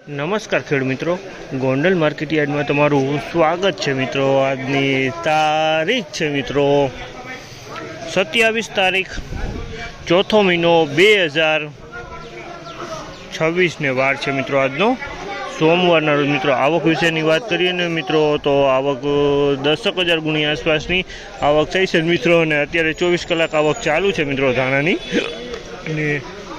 નમસ્કાર ખેડૂત મિત્રો, ગોંડલ માર્કેટ યાર્ડમાં તમારું સ્વાગત છે મિત્રો। આજની તારીખ છે મિત્રો 27 તારીખ ચોથો મહિનો 2026 ને વાર છે મિત્રો આજનો સોમવારના રોજ મિત્રો। આવક વિશેની વાત કરીએ ને મિત્રો તો આવક 10,000 ગુણી આસપાસની આવક થઈ છે મિત્રો। અને અત્યારે 24 કલાક આવક ચાલુ છે મિત્રો ધાણાની। અને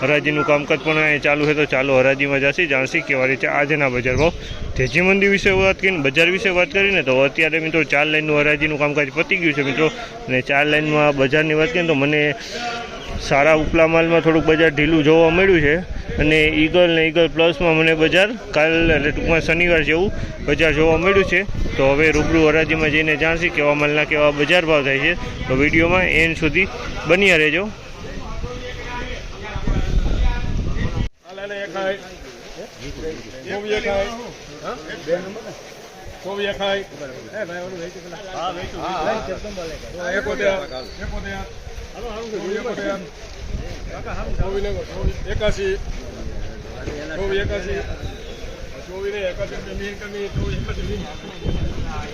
હરાજીનું કામકાજ પણ અહીં ચાલુ છે, તો ચાલો હરાજીમાં જાણશી કેવા રીતે આજના બજાર ભાવ। તેજી મંદી વિશે વાત કરીને બજાર વિશે વાત કરીને તો અત્યારે મિત્રો 4 લાઇનનું હરાજીનું કામકાજ પતી ગયું છે મિત્રો। અને 4 લાઇનમાં બજારની વાત કરીએ તો મને સારા ઉપલા માલમાં થોડુંક બજાર ઢીલું જોવા મળ્યું છે। અને ઈગલ ને ઈગલ પ્લસમાં મને બજાર કાલ એટલે ટૂંકમાં શનિવાર જેવું બજાર જોવા મળ્યું છે। તો હવે રૂબરૂ હરાજીમાં જઈને જાણશી કેવા માલના કેવા બજાર ભાવ થાય છે। તો વિડીયોમાં એન્ડ સુધી બન્યા રહેજો।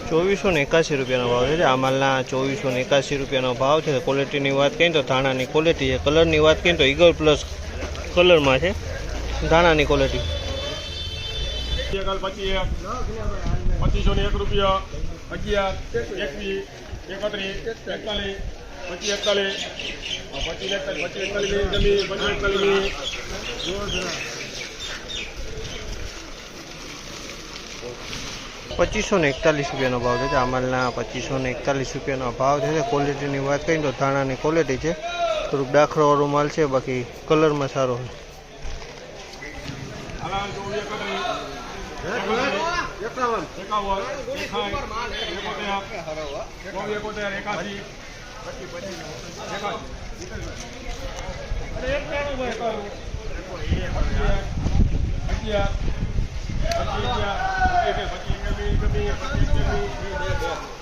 ₹2481 ભાવ છે। આ માલના ₹2481 ભાવ છે। ક્વોલિટીની વાત કરીએ તો ધાણાની ક્વોલિટી છે। કલરની વાત કરીએ તો ઈગલ પ્લસ કલરમાં છે ધાણાની ક્વોલિટી। ₹2541 ભાવ છે। આ માલના ₹2541 ભાવ છે। ક્વોલિટીની વાત કરીએ તો ધાણાની ક્વોલિટી છે, થોડુંક ડાખરોવાળો માલ છે, બાકી કલરમાં સારો છે।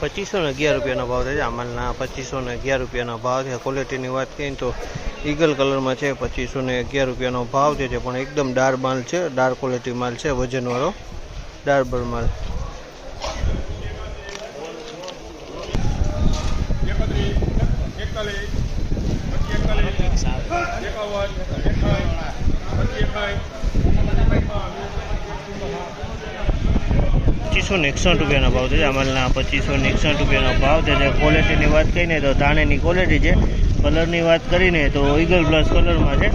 ₹2511 ભાવ છે। આ માલના ₹2511 ભાવ છે। ક્વોલિટીની વાત કરીએ તો ઈગલ કલરમાં છે। ₹2511 ભાવ છે, પણ એકદમ ડાર્ક માલ છે, ડાર્ક ક્વોલિટી માલ છે, વજનવાળો ડાર્બર માલ। ₹2561 ભાવ છે। આ માલના ₹2561 ભાવ છે। ક્વોલિટીની વાત કરીને તો ધાણાની ક્વોલિટી છે। કલરની વાત કરીને તો ઈગલ પ્લસ કલરમાં છે।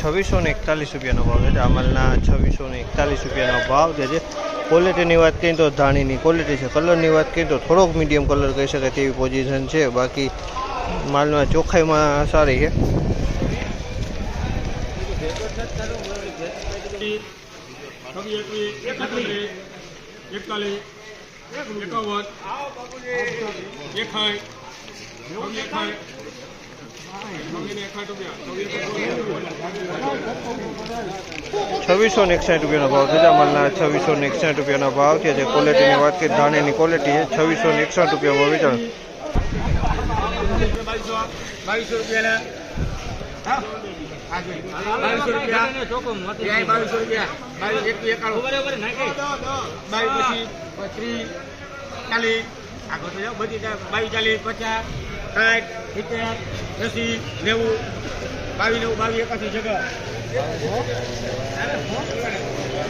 ₹2641 ભાવ છે। આ માલના ₹2641 ભાવ છે। ક્વોલિટીની વાત કરીએ તો ધાણીની ક્વોલિટી છે। કલરની વાત કરીએ તો થોડોક મીડિયમ કલર કહી શકાય તેવી પોઝિશન છે, બાકી માલમાં ચોખ્ખાઈમાં સારી છે। ₹2661 ભાવ છે। આ માલના ₹2661 ભાવ છે। ક્વોલિટીની વાત કરીએ ધાણાની ક્વોલિટી છે। ₹2661 ભાવ વેચાણ।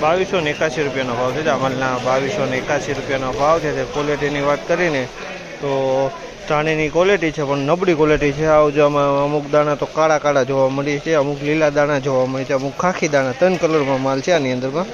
₹2281 ભાવ છે। આ માલના ₹2281 ભાવ છે। ક્વોલિટીની વાત કરીને તો ધાણીની ક્વોલિટી છે, પણ નબળી ક્વોલિટી છે। આમાં અમુક દાણા તો કાળા કાળા જોવા મળે છે, અમુક લીલા દાણા જોવા મળે છે, અમુક ખાખી દાણા, 3 કલરમાં માલ છે આની અંદરમાં।